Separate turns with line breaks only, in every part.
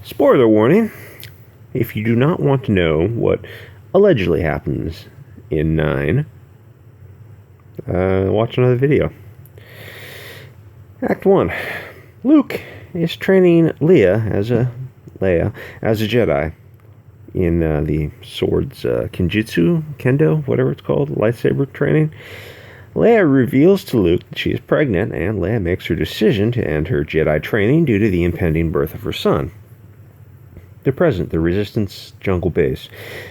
Spoiler warning, if you do not want to know what allegedly happens in 9, watch another video. Act 1. Luke is training Leia as a Jedi in the swords kendo, whatever it's called, lightsaber training. Leia reveals to Luke that she is pregnant, and Leia makes her decision to end her Jedi training due to the impending birth of her son. The present, the Resistance jungle base.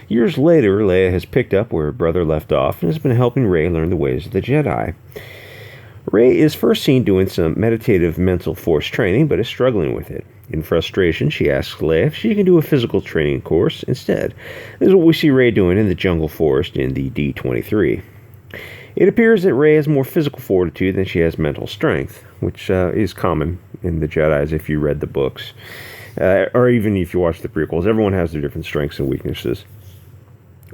Years later, Leia has picked up where her brother left off and has been helping Rey learn the ways of the Jedi. Rey is first seen doing some meditative mental force training, but is struggling with it. In frustration, she asks Leia if she can do a physical training course instead. This is what we see Rey doing in the jungle forest in the D-23. It appears that Rey has more physical fortitude than she has mental strength, which is common in the Jedis if you read the books. Or even if you watch the prequels, everyone has their different strengths and weaknesses.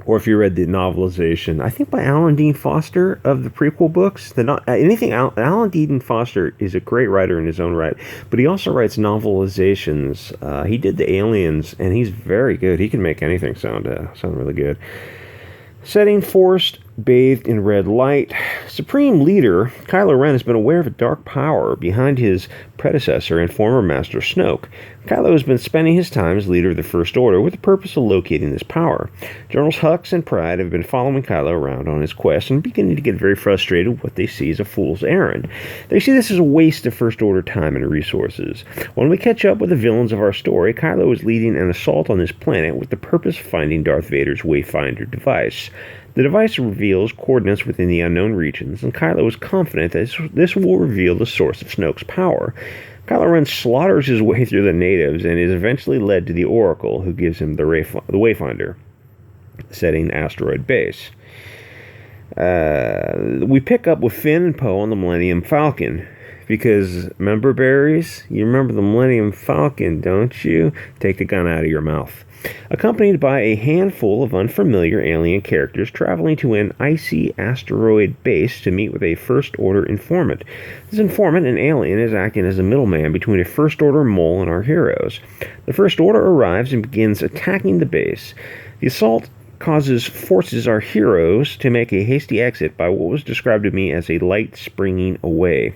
Or if you read the novelization, I think by Alan Dean Foster of the prequel books, Alan Dean Foster is a great writer in his own right, but he also writes novelizations. He did the Aliens, and he's very good. He can make anything sound really good. Setting forest bathed in red light. Supreme Leader Kylo Ren has been aware of a dark power behind his predecessor and former Master Snoke. Kylo has been spending his time as leader of the First Order with the purpose of locating this power. Generals Hux and Pride have been following Kylo around on his quest and beginning to get very frustrated with what they see as a fool's errand. They see this as a waste of First Order time and resources. When we catch up with the villains of our story, Kylo is leading an assault on this planet with the purpose of finding Darth Vader's Wayfinder device. The device reveals coordinates within the unknown regions, and Kylo is confident that this will reveal the source of Snoke's power. Kylo Ren slaughters his way through the natives and is eventually led to the Oracle, who gives him the Wayfinder, setting asteroid base. We pick up with Finn and Poe on the Millennium Falcon. Because, remember, Berries? You remember the Millennium Falcon, don't you? Take the gun out of your mouth. Accompanied by a handful of unfamiliar alien characters traveling to an icy asteroid base to meet with a First Order informant. This informant, an alien, is acting as a middleman between a First Order mole and our heroes. The First Order arrives and begins attacking the base. The assault forces our heroes to make a hasty exit by what was described to me as a light springing away.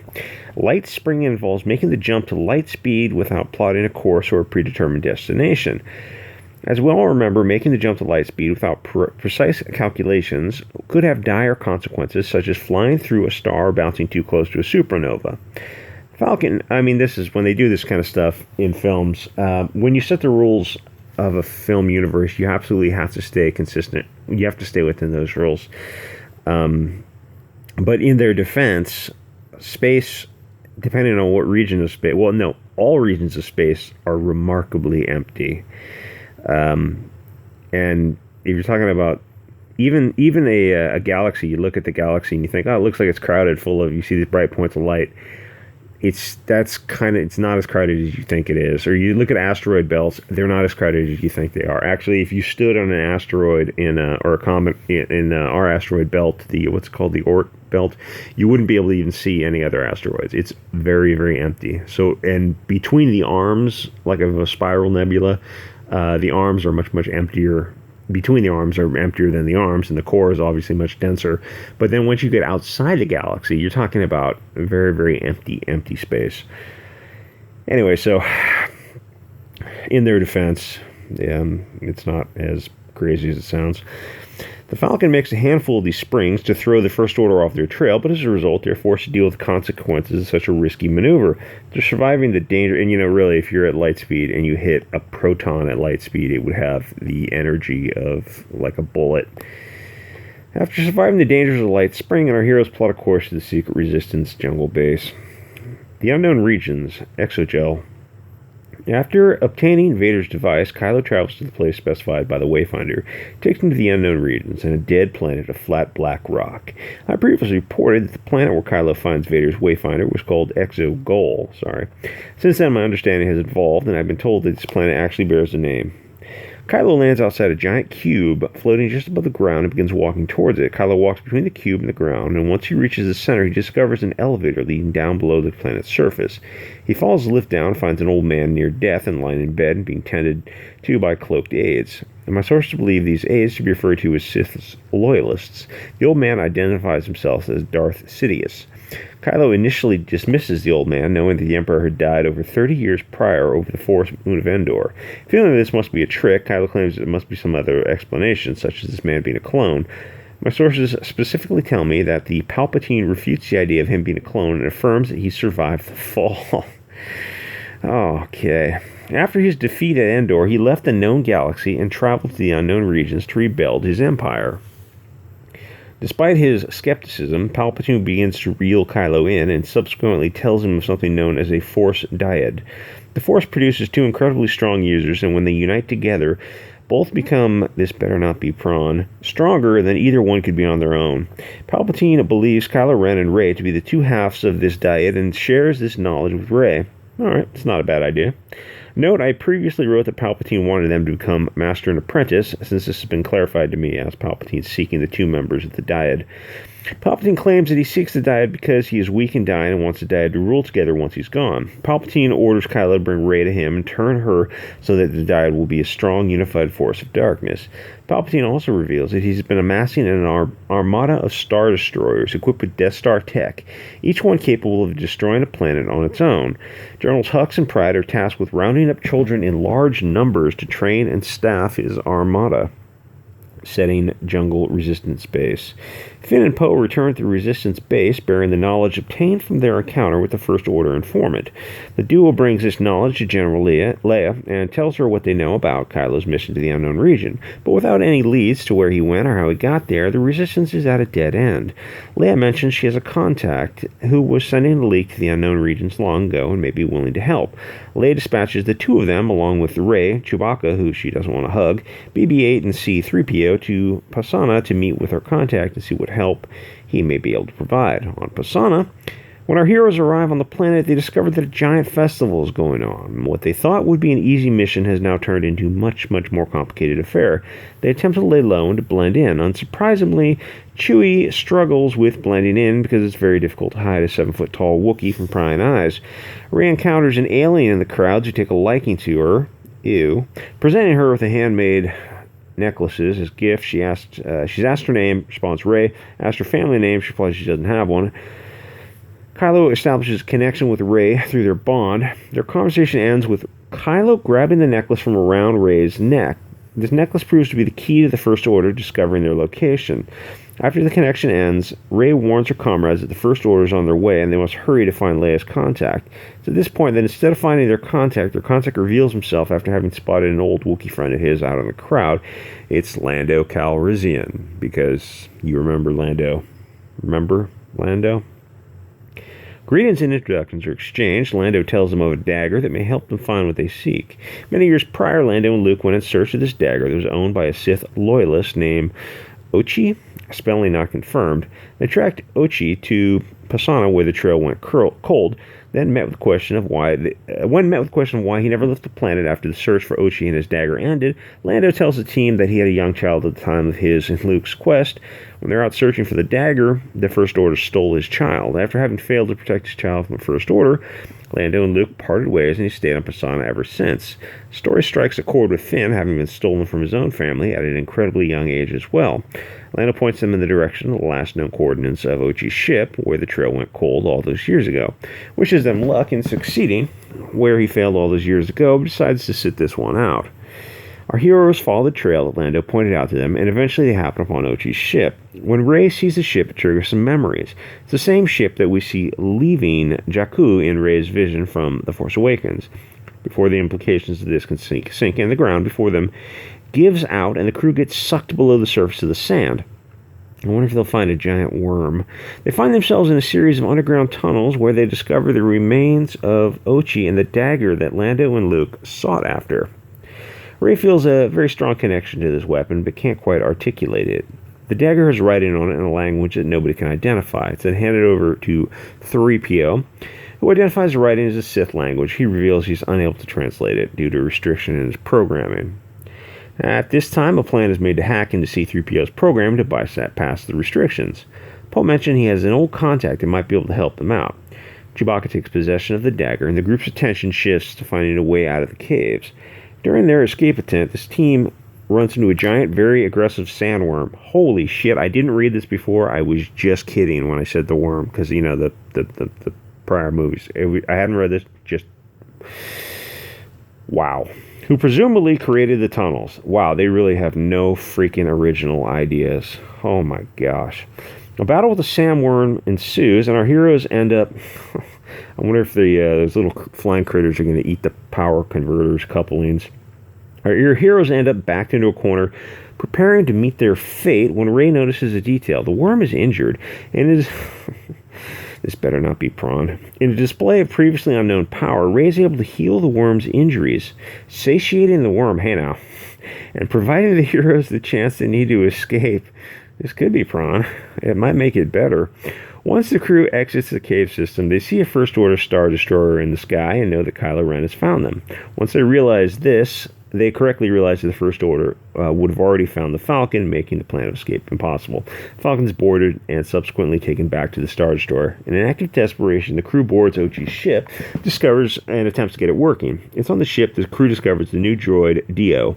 Light springing involves making the jump to light speed without plotting a course or a predetermined destination. As we all remember, making the jump to light speed without precise calculations could have dire consequences, such as flying through a star or bouncing too close to a supernova. Falcon, this is when they do this kind of stuff in films. When you set the rules of a film universe, you absolutely have to stay consistent. You have to stay within those rules. But in their defense, space, depending on what region of space, all regions of space are remarkably empty. And if you're talking about even a galaxy, you look at the galaxy and you think, oh, it looks like it's crowded full of, you see these bright points of light. It's not as crowded as you think it is. Or you look at asteroid belts, they're not as crowded as you think they are. Actually, if you stood on an asteroid in our asteroid belt, what's called the Oort belt, you wouldn't be able to even see any other asteroids. It's very, very empty. So, and between the arms, like of a spiral nebula, the arms are much, much emptier. Between the arms are emptier than the arms, and the core is obviously much denser. But then once you get outside the galaxy, you're talking about very, very empty space. Anyway, so in their defense, it's not as crazy as it sounds. The Falcon makes a handful of these springs to throw the First Order off their trail, but as a result, they're forced to deal with the consequences of such a risky maneuver. They're surviving the danger, and really, if you're at light speed and you hit a proton at light speed, it would have the energy of like a bullet. After surviving the dangers of the light spring, our heroes plot a course to the secret Resistance jungle base. The unknown regions, Exogel. After obtaining Vader's device, Kylo travels to the place specified by the Wayfinder, takes him to the unknown regions and a dead planet of flat black rock. I previously reported that the planet where Kylo finds Vader's Wayfinder was called Exogol. Since then, my understanding has evolved, and I've been told that this planet actually bears the name. Kylo lands outside a giant cube floating just above the ground and begins walking towards it. Kylo walks between the cube and the ground, and once he reaches the center, he discovers an elevator leading down below the planet's surface. He follows the lift down, finds an old man near death and lying in bed and being tended to by cloaked aides. And my sources believe these aides to be referred to as Sith loyalists. The old man identifies himself as Darth Sidious. Kylo initially dismisses the old man, knowing that the Emperor had died over 30 years prior over the forest moon of Endor. Feeling that this must be a trick, Kylo claims that it must be some other explanation, such as this man being a clone. My sources specifically tell me that the Palpatine refutes the idea of him being a clone and affirms that he survived the fall. Okay. After his defeat at Endor, he left the known galaxy and traveled to the unknown regions to rebuild his empire. Despite his skepticism, Palpatine begins to reel Kylo in and subsequently tells him of something known as a Force dyad. The Force produces two incredibly strong users, and when they unite together, both become, this better not be prawn, stronger than either one could be on their own. Palpatine believes Kylo Ren and Rey to be the two halves of this dyad and shares this knowledge with Rey. Alright, it's not a bad idea. Note, I previously wrote that Palpatine wanted them to become master and apprentice, since this has been clarified to me as Palpatine seeking the two members of the dyad. Palpatine claims that he seeks the dyad because he is weak and dying and wants the dyad to rule together once he's gone. Palpatine orders Kylo to bring Rey to him and turn her so that the dyad will be a strong, unified force of darkness. Palpatine also reveals that he's been amassing an armada of Star Destroyers equipped with Death Star tech, each one capable of destroying a planet on its own. Generals Hux and Pride are tasked with rounding up children in large numbers to train and staff his armada. Setting Jungle Resistance Base. Finn and Poe return to the Resistance Base, bearing the knowledge obtained from their encounter with the First Order informant. The duo brings this knowledge to General Leia and tells her what they know about Kylo's mission to the unknown region. But without any leads to where he went or how he got there, the Resistance is at a dead end. Leia mentions she has a contact who was sending a leak to the unknown regions long ago and may be willing to help. Leia dispatches the two of them, along with Rey, Chewbacca, who she doesn't want to hug, BB-8, and C-3PO, to Pasaana to meet with her contact and see what help he may be able to provide. On Pasaana, when our heroes arrive on the planet, they discover that a giant festival is going on. What they thought would be an easy mission has now turned into a much more complicated affair. They attempt to lay low and to blend in. Unsurprisingly, Chewie struggles with blending in because it's very difficult to hide a 7-foot-tall Wookiee from prying eyes. Rey encounters an alien in the crowds who take a liking to her, presenting her with a handmade necklaces as gifts. She's asked her name, responds Rey. Asked her family name, she replies she doesn't have one. Kylo establishes a connection with Rey through their bond. Their conversation ends with Kylo grabbing the necklace from around Rey's neck. This necklace proves to be the key to the First Order discovering their location. After the connection ends, Rey warns her comrades that the First Order is on their way and they must hurry to find Leia's contact. It's at this point that instead of finding their contact reveals himself after having spotted an old Wookiee friend of his out in the crowd. It's Lando Calrissian, because you remember Lando. Remember Lando? Greetings and introductions are exchanged. Lando tells them of a dagger that may help them find what they seek. Many years prior, Lando and Luke went in search of this dagger that was owned by a Sith loyalist named Ochi, spelling not confirmed. They tracked Ochi to Pasaana, where the trail went cold, then met with the question of why he never left the planet after the search for Ochi and his dagger ended. Lando tells the team that he had a young child at the time of his and Luke's quest. When they're out searching for the dagger, the First Order stole his child. After having failed to protect his child from the First Order, Lando and Luke parted ways and he stayed on Pasaana ever since. The story strikes a chord with Finn, having been stolen from his own family at an incredibly young age as well. Lando points them in the direction of the last known coordinates of Ochi's ship, where the trail went cold all those years ago. Wishes them luck in succeeding where he failed all those years ago, but decides to sit this one out. Our heroes follow the trail that Lando pointed out to them, and eventually they happen upon Ochi's ship. When Rey sees the ship, it triggers some memories. It's the same ship that we see leaving Jakku in Rey's vision from The Force Awakens. Before the implications of this can sink in, the ground before them gives out, and the crew gets sucked below the surface of the sand. I wonder if they'll find a giant worm. They find themselves in a series of underground tunnels where they discover the remains of Ochi and the dagger that Lando and Luke sought after. Rey feels a very strong connection to this weapon, but can't quite articulate it. The dagger has writing on it in a language that nobody can identify. It's then handed over to 3PO, who identifies the writing as a Sith language. He reveals he's unable to translate it due to restriction in his programming. At this time, a plan is made to hack into C-3PO's program to bypass the restrictions. Poe mentioned he has an old contact that might be able to help them out. Chewbacca takes possession of the dagger, and the group's attention shifts to finding a way out of the caves. During their escape attempt, this team runs into a giant, very aggressive sandworm. Holy shit, I didn't read this before. I was just kidding when I said the worm, because, you know, the prior movies. I hadn't read this, just... Wow. Who presumably created the tunnels. Wow, they really have no freaking original ideas. Oh my gosh. A battle with the sandworm ensues, and our heroes end up... I wonder if those little flying critters are going to eat the power converters couplings. Our heroes end up backed into a corner, preparing to meet their fate when Rey notices a detail. The worm is injured, and is... This better not be prawn. In a display of previously unknown power, Rey is able to heal the worm's injuries, satiating the worm, hey now, and providing the heroes the chance they need to escape. This could be prawn. It might make it better. Once the crew exits the cave system, they see a First Order Star Destroyer in the sky and know that Kylo Ren has found them. Once they realize this, they correctly realize that the First Order would have already found the Falcon, making the plan of escape impossible. The Falcon is boarded and subsequently taken back to the Star Destroyer. In an act of desperation, the crew boards Ochi's ship, discovers and attempts to get it working. It's on the ship the crew discovers the new droid, Dio.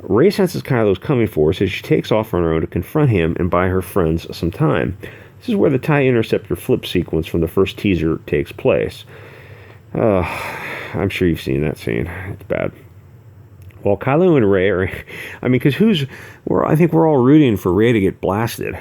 Rey senses Kylo's coming for her, so she takes off on her own to confront him and buy her friends some time. This is where the TIE Interceptor flip sequence from the first teaser takes place. I'm sure you've seen that scene. It's bad. Well, Kylo and Rey are... I mean, because I think we're all rooting for Rey to get blasted.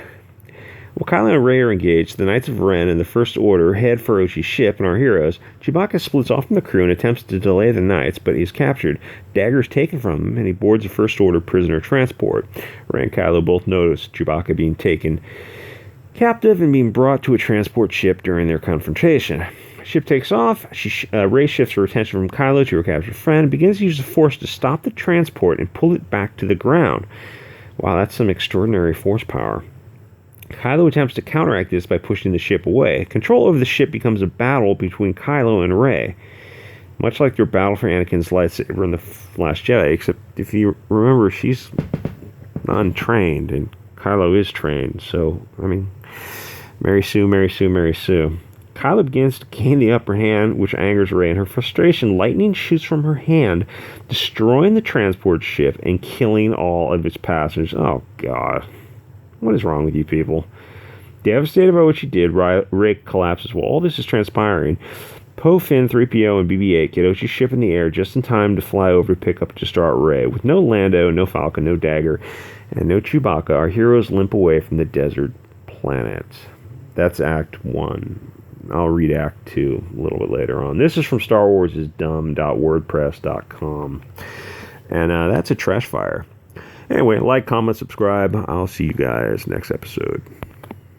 While Kylo and Rey are engaged, the Knights of Ren and the First Order head for Ochi's ship and our heroes. Chewbacca splits off from the crew and attempts to delay the Knights, but he's captured. Dagger is taken from him, and he boards a First Order prisoner transport. Rey and Kylo both notice Chewbacca being taken captive and being brought to a transport ship during their confrontation. Ship takes off. Rey shifts her attention from Kylo to her captured friend and begins to use the Force to stop the transport and pull it back to the ground. Wow, that's some extraordinary Force power. Kylo attempts to counteract this by pushing the ship away. Control over the ship becomes a battle between Kylo and Rey, much like their battle for Anakin's lightsaber in The Last Jedi, except if you remember, she's untrained and Kylo is trained. So, I mean, Mary Sue, Mary Sue, Mary Sue. Kylo begins to gain the upper hand, which angers Rey. In her frustration, lightning shoots from her hand, destroying the transport ship and killing all of its passengers. Oh, God. What is wrong with you people? Devastated by what she did, Rey collapses while all this is transpiring. Poe, Finn, 3PO, and BB-8 get Ochi's ship in the air just in time to fly over to pick up to start Rey. With no Lando, no Falcon, no Dagger, and no Chewbacca, our heroes limp away from the desert planet. That's Act 1. I'll read Act 2 a little bit later on. This is from StarWarsIsDumb.wordpress.com. And that's a trash fire. Anyway, like, comment, subscribe. I'll see you guys next episode.